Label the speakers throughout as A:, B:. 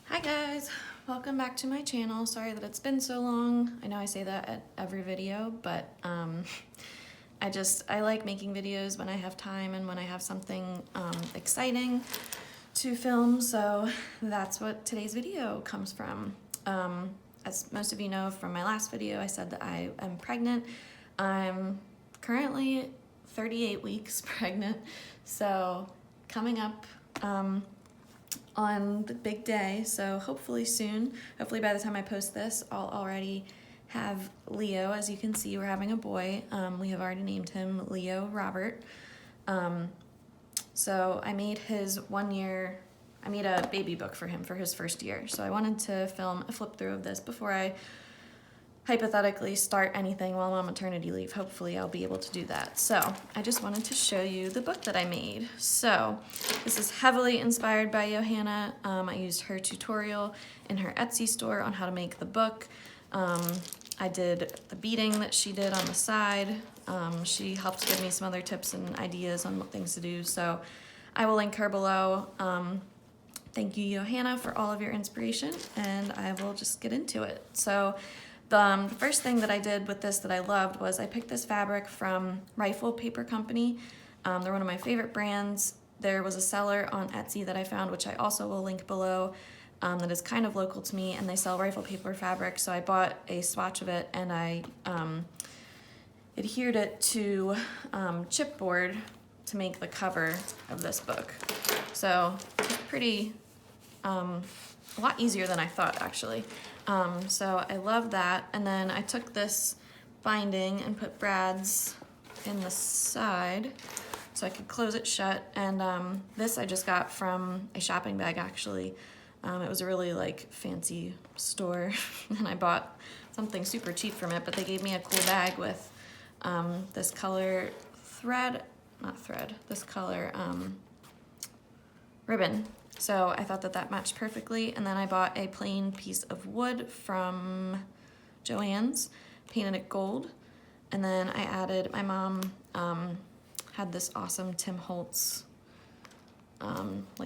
A: Hi guys, welcome back to my channel. Sorry that it's been so long. I know I say that at every video, but I like making videos when I have time and when I have something exciting to film, so that's what today's video comes from. As most of you know from my last video, I said that I am pregnant. I'm currently 38 weeks pregnant, so coming up on the big day, so hopefully soon, hopefully by the time I post this, I'll already have Leo. As you can see, we're having a boy. We have already named him Leo Robert. So I made I made a baby book for him for his first year. So I wanted to film a flip through of this before I hypothetically start anything while I'm on maternity leave. Hopefully I'll be able to do that. So I just wanted to show you the book that I made. So this is heavily inspired by Johanna. I used her tutorial in her Etsy store on how to make the book. I did the beading that she did on the side. She helped give me some other tips and ideas on what things to do. So I will link her below. Thank you, Johanna, for all of your inspiration, and I will just get into it. So the first thing that I did with this that I loved was I picked this fabric from Rifle Paper Company. They're one of my favorite brands. There was a seller on Etsy that I found, which I also will link below, that is kind of local to me, and they sell rifle paper fabric. So I bought a swatch of it and I adhered it to chipboard to make the cover of this book. So pretty, a lot easier than I thought, actually. So I love that. And then I took this binding and put brads in the side so I could close it shut. And this I just got from a shopping bag, actually. It was a really fancy store and I bought something super cheap from it, but they gave me a cool bag with this color this color ribbon. So I thought that that matched perfectly. And then I bought a plain piece of wood from Joann's, painted it gold. And then I added, my mom had this awesome Tim Holtz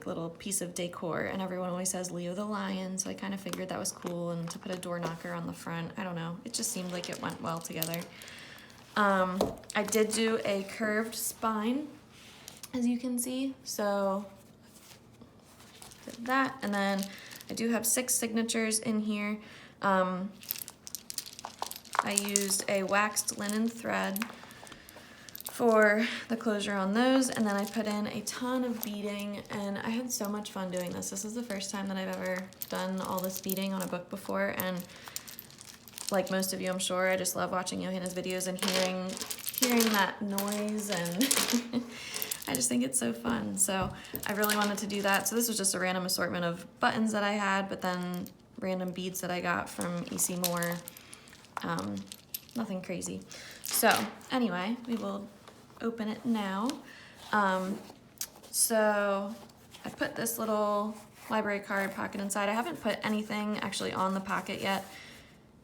A: little piece of decor, and everyone always says Leo the Lion, so I kind of figured that was cool, and to put a door knocker on the front, I don't know, it just seemed like it went well together. I did do a curved spine, as you can see, so did that, and then I do have 6 signatures in here. I used a waxed linen thread for the closure on those, and then I put in a ton of beading, and I had so much fun doing this. This is the first time that I've ever done all this beading on a book before, and like most of you, I'm sure, I just love watching Johanna's videos and hearing that noise, and I just think it's so fun. So I really wanted to do that. So this was just a random assortment of buttons that I had, but then random beads that I got from E.C. Moore. Nothing crazy. So anyway, we will open it now. So I put this little library card pocket inside. I haven't put anything actually on the pocket yet,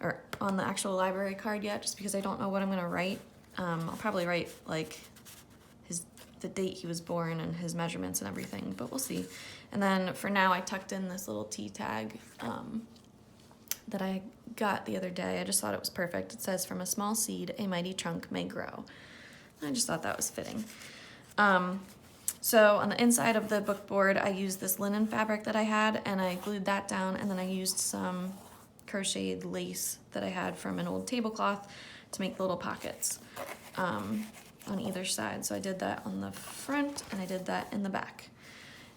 A: or on the actual library card yet, just because I don't know what I'm gonna write. I'll probably write the date he was born and his measurements and everything, but we'll see. And then for now, I tucked in this little T tag that I got the other day. I just thought it was perfect. It says, "From a small seed, a mighty trunk may grow." I just thought that was fitting. So on the inside of the book board, I used this linen fabric that I had, and I glued that down, and then I used some crocheted lace that I had from an old tablecloth to make the little pockets on either side. So I did that on the front, and I did that in the back.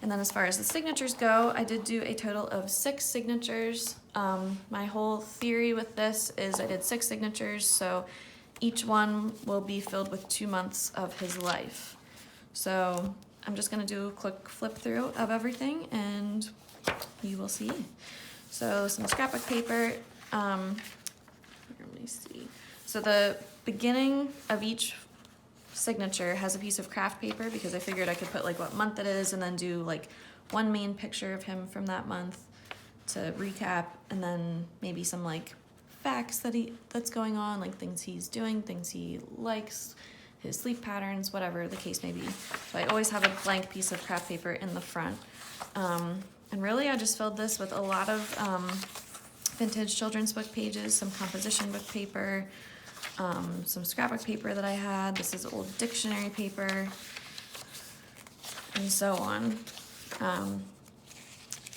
A: And then as far as the signatures go, I did do a total of 6 signatures. My whole theory with this is I did 6 signatures, so each one will be filled with 2 months of his life. So I'm just gonna do a quick flip through of everything and you will see. So some scrapbook paper, let me see. So the beginning of each signature has a piece of craft paper because I figured I could put what month it is and then do one main picture of him from that month to recap, and then maybe some facts that's going on, things he's doing, things he likes, his sleep patterns, whatever the case may be. So I always have a blank piece of craft paper in the front. And And really I just filled this with a lot of vintage children's book pages, some composition book paper, some scrapbook paper that I had. This is old dictionary paper, and so on.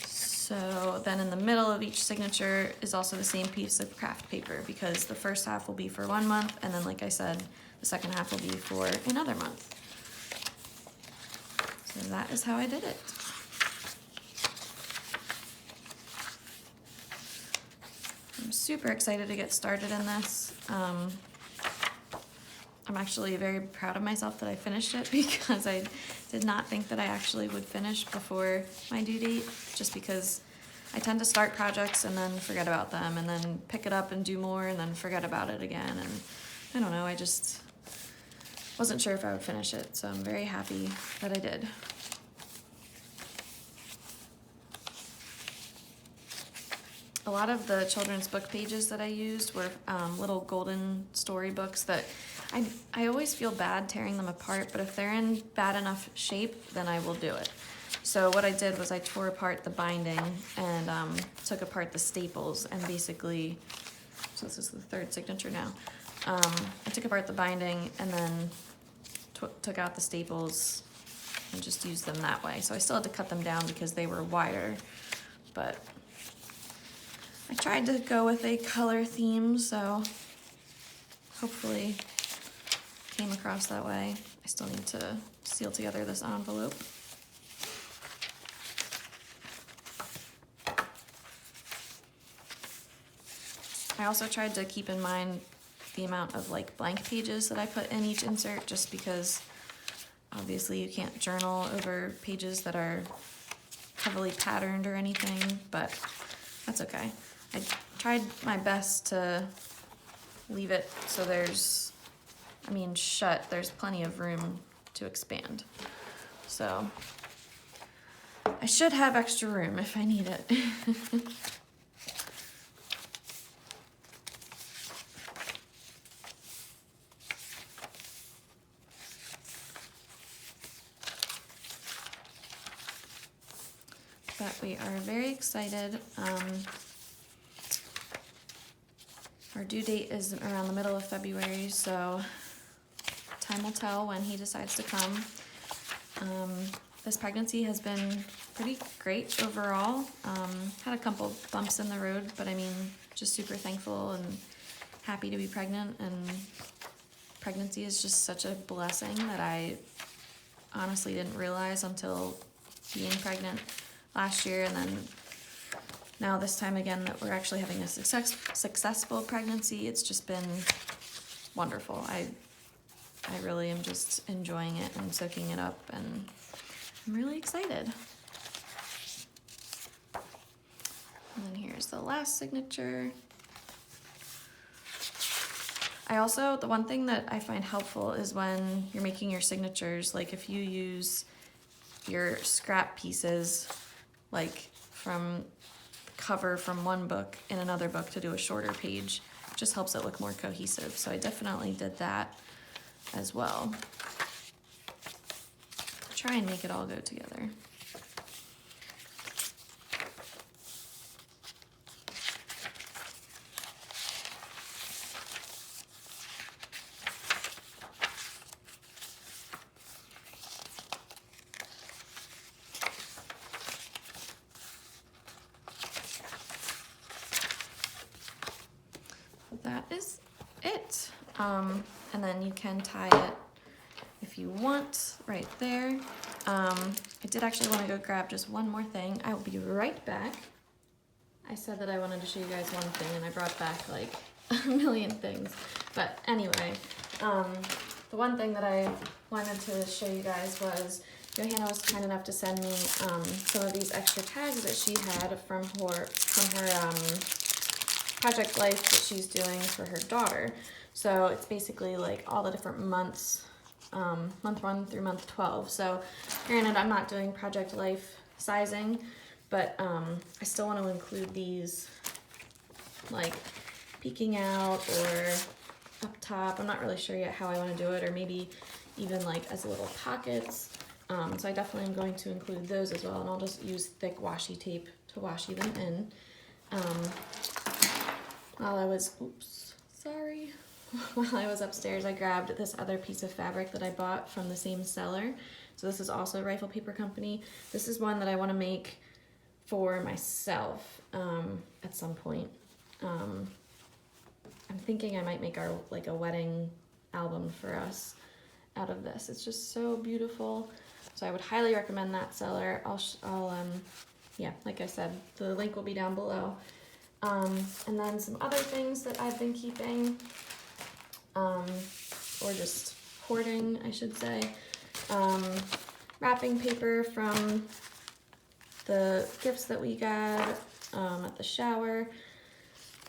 A: So then in the middle of each signature is also the same piece of craft paper, because the first half will be for 1 month, and then like I said, the second half will be for another month. So that is how I did it. I'm super excited to get started in this. I'm actually very proud of myself that I finished it, because I did not think that I actually would finish before my due date, just because I tend to start projects and then forget about them, and then pick it up and do more and then forget about it again, and I don't know, I just wasn't sure if I would finish it, so I'm very happy that I did. A lot of the children's book pages that I used were little golden storybooks that I always feel bad tearing them apart, but if they're in bad enough shape, then I will do it. So what I did was I tore apart the binding and took apart the staples, and basically, so this is the third signature now, I took apart the binding and then took out the staples and just used them that way. So I still had to cut them down because they were wider, but I tried to go with a color theme, so hopefully came across that way. I still need to seal together this envelope. I also tried to keep in mind the amount of like blank pages that I put in each insert, just because obviously you can't journal over pages that are heavily patterned or anything, but that's okay. I tried my best to leave it so there's, shut, there's plenty of room to expand. So I should have extra room if I need it. But we are very excited. Our due date is around the middle of February, so time will tell when he decides to come. This pregnancy has been pretty great overall. Had a couple bumps in the road, but just super thankful and happy to be pregnant, and pregnancy is just such a blessing that I honestly didn't realize until being pregnant last year, and then now this time again that we're actually having a successful pregnancy. It's just been wonderful. I really am just enjoying it and soaking it up, and I'm really excited. And then here's the last signature. The one thing that I find helpful is when you're making your signatures, like if you use your scrap pieces, like from cover from one book in another book to do a shorter page, it just helps it look more cohesive. So I definitely did that as well. Try and make it all go together. That is it. And then you can tie it if you want right there. I did actually want to go grab just one more thing. I will be right back. I said that I wanted to show you guys one thing, and I brought back like a million things. But anyway, the one thing that I wanted to show you guys was Johanna was kind enough to send me some of these extra tags that she had from her Project Life that she's doing for her daughter. So it's basically like all the different months, month 1 through month 12. So granted, I'm not doing Project Life sizing, but I still want to include these like peeking out or up top. I'm not really sure yet how I want to do it, or maybe even like as little pockets. So I definitely am going to include those as well, and I'll just use thick washi tape to washi them in. While I was, while I was upstairs, I grabbed this other piece of fabric that I bought from the same seller. So this is also Rifle Paper Company. This is one that I want to make for myself at some point. I'm thinking I might make our like a wedding album for us out of this. It's just so beautiful. So I would highly recommend that seller. Yeah, like I said, the link will be down below. And then some other things that I've been keeping, or just hoarding, I should say. Wrapping paper from the gifts that we got at the shower.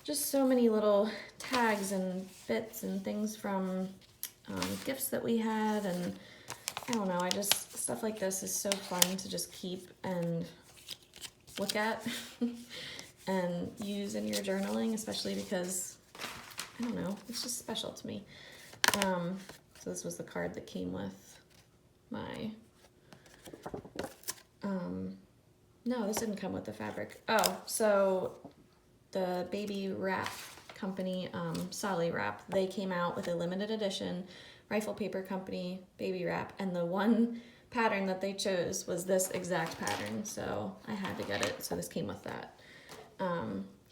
A: Just so many little tags and bits and things from gifts that we had, and I don't know, stuff like this is so fun to just keep and look at and use in your journaling, especially because, I don't know, it's just special to me. So this was the card that came with my, no, this didn't come with the fabric. Oh, so the baby wrap company, Solly Wrap, they came out with a limited edition Rifle Paper Company baby wrap, and the one pattern that they chose was this exact pattern, so I had to get it. So this came with that.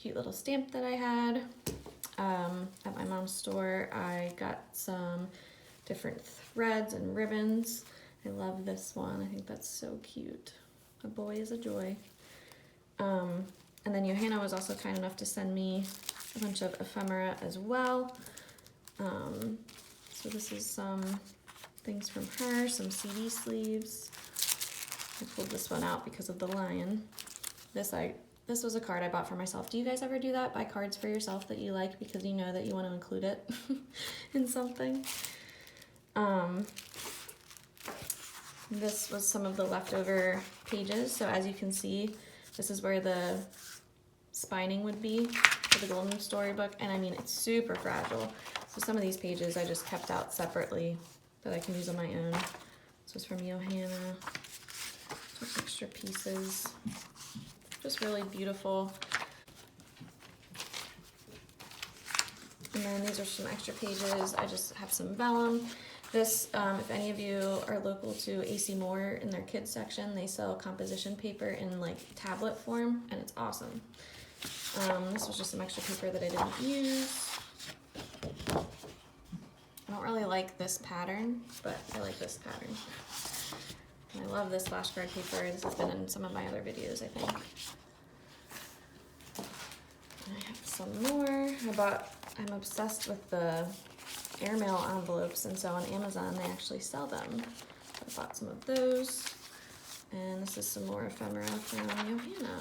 A: Cute little stamp that I had. At my mom's store, I got some different threads and ribbons. I love this one. I think that's so cute. A boy is a joy. And then Johanna was also kind enough to send me a bunch of ephemera as well. So this is some things from her, some CD sleeves. I pulled this one out because of the lion. This was a card I bought for myself. Do you guys ever do that? Buy cards for yourself that you like because you know that you want to include it in something? This was some of the leftover pages. So as you can see, this is where the spining would be for the Golden Storybook, and I mean, it's super fragile. So some of these pages I just kept out separately that I can use on my own. This was from Johanna. Some extra pieces. Just really beautiful. And then these are some extra pages. I just have some vellum. This, if any of you are local to AC Moore, in their kids section, they sell composition paper in like tablet form, and it's awesome. This was just some extra paper that I didn't use. I don't really like this pattern, but I like this pattern. And I love this flashcard paper. This has been in some of my other videos, I think. And I have some more. I'm obsessed with the airmail envelopes, and so on Amazon they actually sell them. So I bought some of those. And this is some more ephemera from Johanna.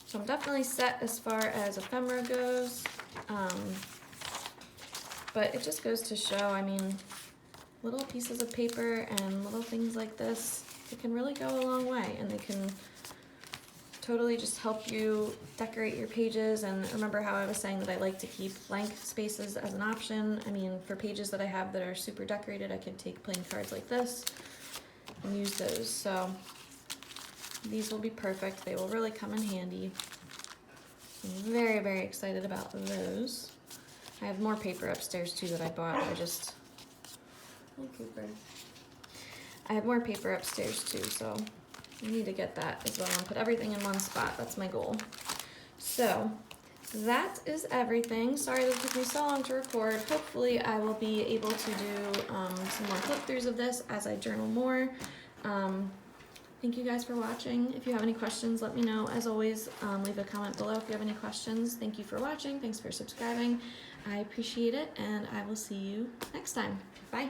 A: So I'm definitely set as far as ephemera goes, but it just goes to show, I mean, little pieces of paper and little things like this, it can really go a long way, and they can totally just help you decorate your pages. And remember how I was saying that I like to keep blank spaces as an option? I mean, for pages that I have that are super decorated, I could take plain cards like this and use those. So these will be perfect. They will really come in handy. I'm very, very excited about those. I have more paper upstairs too that I bought. I have more paper upstairs too, so I need to get that as well and put everything in one spot. That's my goal. So that is everything. Sorry that it took me so long to record. Hopefully I will be able to do some more flip throughs of this as I journal more. Thank you guys for watching. If you have any questions, let me know. As always, leave a comment below if you have any questions. Thank you for watching. Thanks for subscribing. I appreciate it, and I will see you next time. Bye.